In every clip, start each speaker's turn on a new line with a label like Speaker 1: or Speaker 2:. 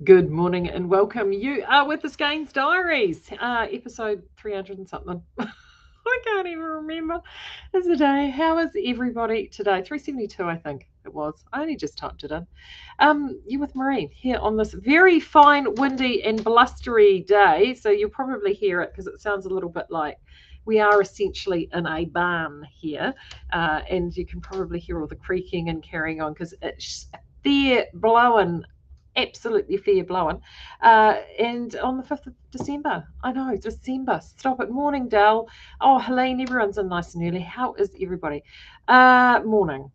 Speaker 1: Good morning and welcome. You are with the Skeinz Diaries, episode 300 and something. I can't even remember. It's a day. How is everybody today? 372, I think it was. I only just typed it in. You with Maureen here on this very fine, windy, and blustery day. So you'll probably hear it because it sounds a little bit like we are essentially in a barn here, and you can probably hear all the creaking and carrying on because it's fair blowing, absolutely fair blowing. And on the 5th of December, I know, December, stop it. Morning, Dal. Oh, Helene, everyone's in nice and early. How is everybody? Morning.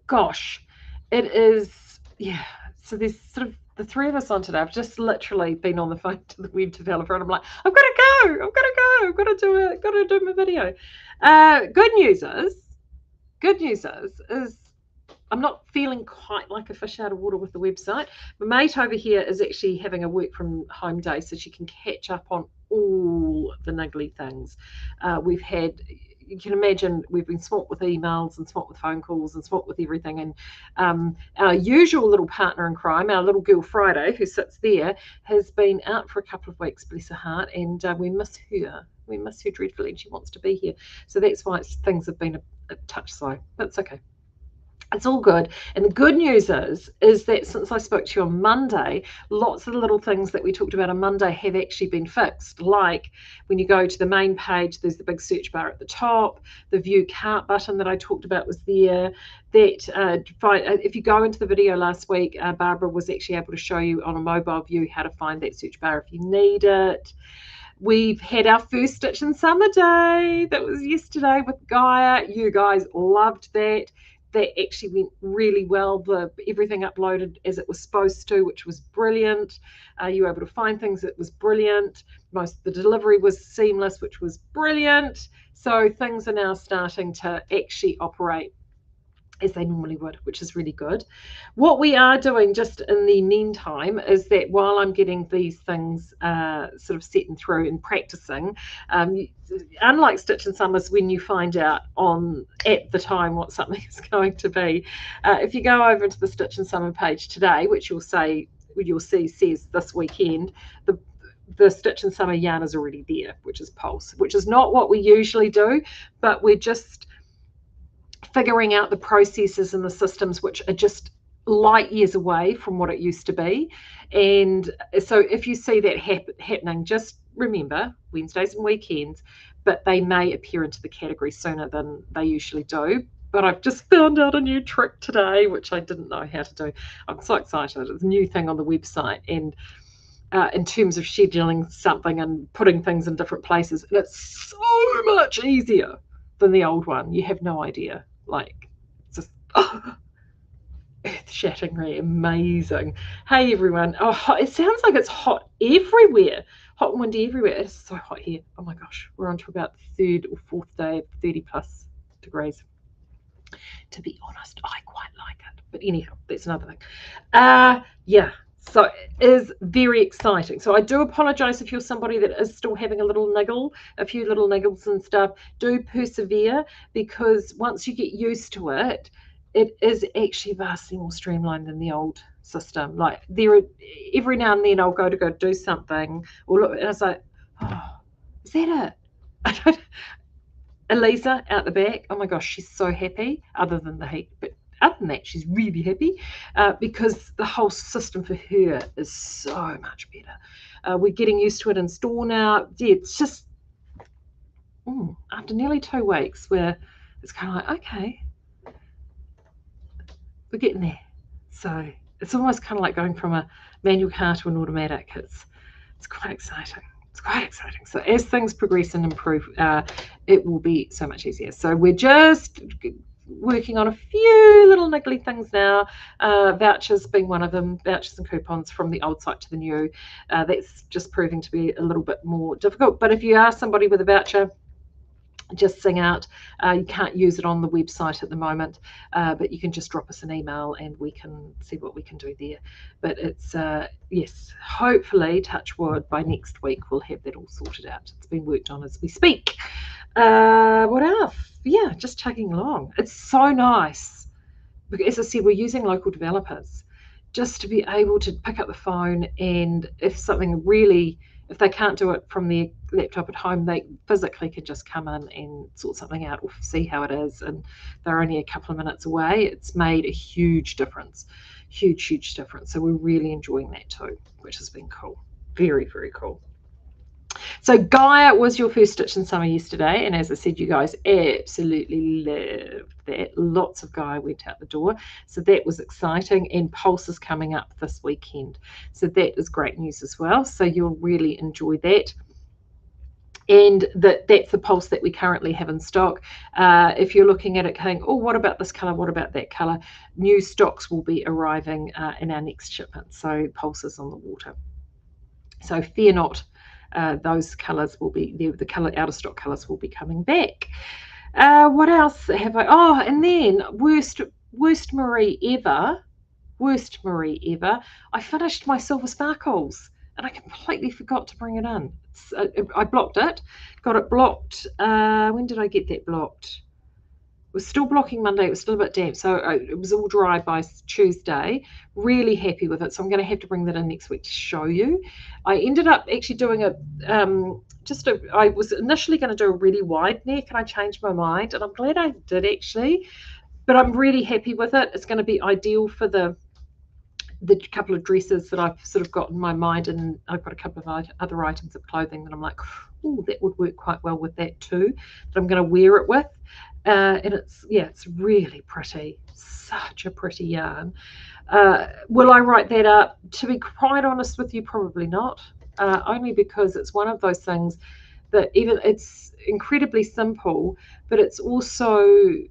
Speaker 1: Gosh, it is, yeah. So there's sort of the three of us on today. I've just literally been on the phone to the web developer and I'm like, I've got to go. I've got to do it. Got to do my video. Good news is I'm not feeling quite like a fish out of water with the website. My mate over here is actually having a work from home day so she can catch up on all the niggly things. We've had, you can imagine, we've been swamped with emails and swamped with phone calls and swamped with everything. And our usual little partner in crime, our little girl Friday, who sits there, has been out for a couple of weeks, bless her heart, and we miss her. We miss her dreadfully, and she wants to be here. So that's why things have been a touch slow, but it's okay. It's all good. And the good news is that since I spoke to you on Monday, lots of the little things that we talked about on Monday have actually been fixed. Like when you go to the main page, there's the big search bar at the top. The view cart button that I talked about was there. That if you go into the video last week, Barbara was actually able to show you on a mobile view how to find that search bar if you need it. We've had our first Stitch in Summer Day. That was yesterday with Gaia. You guys loved that. That actually went really well. Everything uploaded as it was supposed to, which was brilliant. You were able to find things that was brilliant. Most of the delivery was seamless, which was brilliant. So things are now starting to actually operate as they normally would, which is really good. What we are doing just in the meantime is that while I'm getting these things sort of setting through and practicing, unlike Stitch and Summers, when you find out at the time what something is going to be, if you go over to the Stitch and Summer page today, which you'll see says this weekend, the Stitch and Summer yarn is already there, which is Pulse, which is not what we usually do, but we're just figuring out the processes and the systems which are just light years away from what it used to be. And so if you see that happening, just remember Wednesdays and weekends, but they may appear into the category sooner than they usually do. But I've just found out a new trick today, which I didn't know how to do. I'm so excited. It's a new thing on the website. And in terms of scheduling something and putting things in different places, and it's so much easier than the old one. You have no idea. Like, just earth-shatteringly amazing. Hey everyone. Oh, it sounds like it's hot everywhere. Hot and windy everywhere. It's so hot here. Oh my gosh. We're on to about the 3rd or 4th day of 30 plus degrees. To be honest, I quite like it. But anyhow, that's another thing. Yeah. So it is very exciting. So I do apologise if you're somebody that is still having a few little niggles and stuff. Do persevere, because once you get used to it, it is actually vastly more streamlined than the old system. Like every now and then I'll go do something, or look, and I was like, oh, is that it? Elisa out the back, oh my gosh, she's so happy, other than the heat. But other than that, she's really happy because the whole system for her is so much better. We're getting used to it in store now. Yeah, it's just after nearly 2 weeks where it's kind of like, okay, we're getting there. So it's almost kind of like going from a manual car to an automatic. It's quite exciting. It's quite exciting. So as things progress and improve, it will be so much easier. So we're just working on a few little niggly things now, vouchers being one of them, vouchers and coupons from the old site to the new. That's just proving to be a little bit more difficult. But if you are somebody with a voucher, just sing out. You can't use it on the website at the moment, but you can just drop us an email and we can see what we can do there. But it's, yes, hopefully, touch wood, by next week we'll have that all sorted out. It's been worked on as we speak. What else? Yeah, just chugging along. It's so nice. As I said, we're using local developers just to be able to pick up the phone, and if they can't do it from their laptop at home, they physically could just come in and sort something out or see how it is, and they're only a couple of minutes away. It's made a huge difference. Huge difference. So we're really enjoying that too, which has been cool. Very, very cool. So Gaia was your first Stitch in Summer yesterday, and as I said, you guys absolutely loved that. Lots of Gaia went out the door, so that was exciting, and Pulse is coming up this weekend, so that is great news as well. So you'll really enjoy that. And that's the Pulse that we currently have in stock. If you're looking at it going, oh, what about this colour, what about that colour, new stocks will be arriving in our next shipment. So Pulse is on the water, so fear not. Those colours will be the colour out of stock colours will be coming back. What else have I? Oh, and then worst Marie ever. I finished my Silver Sparkles, and I completely forgot to bring it in. I blocked it, got it blocked. When did I get that blocked? It was still blocking Monday. It was still a bit damp, so it was all dry by Tuesday. Really happy with it, so I'm going to have to bring that in next week to show you. I ended up actually doing I was initially going to do a really wide neck, and I changed my mind, and I'm glad I did actually. But I'm really happy with it. It's going to be ideal for the couple of dresses that I've sort of got in my mind, and I've got a couple of other items of clothing that I'm like, oh, that would work quite well with that too, that I'm going to wear it with. And it's really pretty. Such a pretty yarn. Will I write that up? To be quite honest with you, probably not. Only because it's one of those things that even it's incredibly simple, but it's the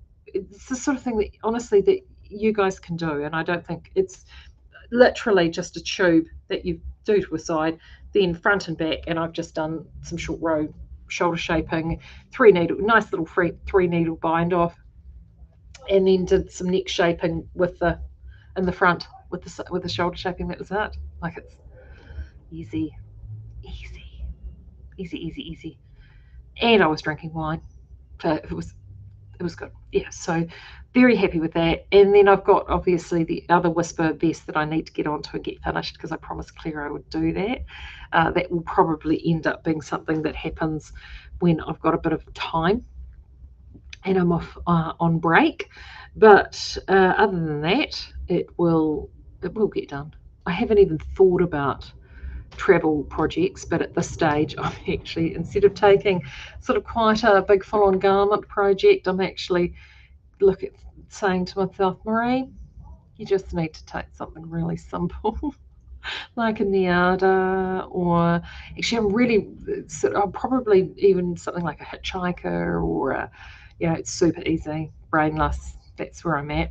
Speaker 1: sort of thing that honestly that you guys can do. And I don't think it's literally just a tube that you do to a side, then front and back, and I've just done some short row shoulder shaping, nice little three needle bind off, and then did some neck shaping in the front with the shoulder shaping. That was it. Like, it's easy. And I was drinking wine, so it was good. Yeah, so very happy with that. And then I've got obviously the other Whisper vest that I need to get onto and get finished, because I promised Claire I would do that. That will probably end up being something that happens when I've got a bit of time and I'm off on break. But other than that, it will get done. I haven't even thought about travel projects, but at this stage I'm actually, instead of taking sort of quite a big full-on garment project, I'm actually saying to myself, Marie, you just need to take something really simple like a Niada, or actually I'll probably even something like a hitchhiker, or it's super easy, brainless. That's where I'm at.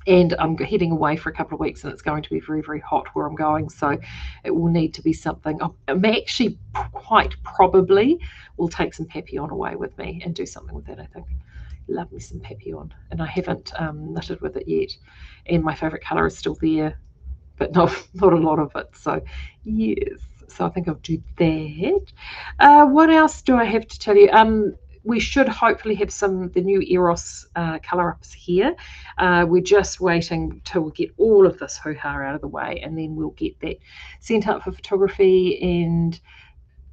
Speaker 1: And I'm heading away for a couple of weeks, and it's going to be very, very hot where I'm going. So it will need to be something. I'm actually quite probably will take some papillon away with me and do something with it, I think. Love me some papillon. And I haven't knitted with it yet. And my favourite colour is still there, but not a lot of it. So, yes. So I think I'll do that. What else do I have to tell you? We should hopefully have the new Eros colour ups here. We're just waiting till we get all of this hoo-ha out of the way, and then we'll get that sent up for photography, and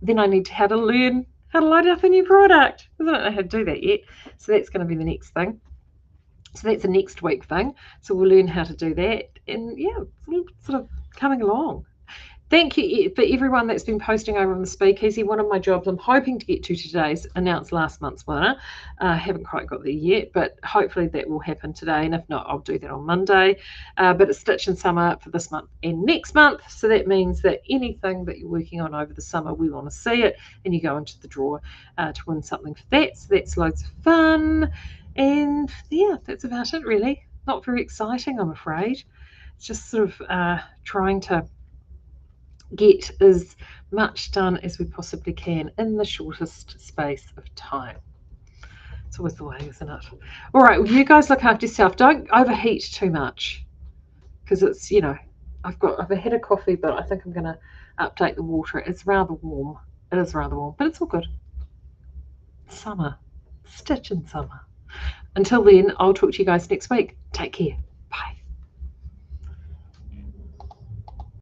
Speaker 1: then I need to learn how to load up a new product, because I don't know how to do that yet. So that's going to be the next thing. So that's a next week thing. So we'll learn how to do that, and yeah, it's sort of coming along. Thank you for everyone that's been posting over on the Speakeasy. One of my jobs I'm hoping to get to today's announced last month's winner. Haven't quite got there yet, but hopefully that will happen today. And if not, I'll do that on Monday. But it's Stitch in Summer for this month and next month. So that means that anything that you're working on over the summer, we want to see it. And you go into the draw to win something for that. So that's loads of fun. And yeah, that's about it really. Not very exciting, I'm afraid. It's just sort of trying to get as much done as we possibly can in the shortest space of time. It's always the way, isn't it? All right, well, you guys look after yourself. Don't overheat too much, because it's, I've had a coffee, but I think I'm going to update the water. It's rather warm. It is rather warm, but it's all good. Summer. Stitch in summer. Until then, I'll talk to you guys next week. Take care.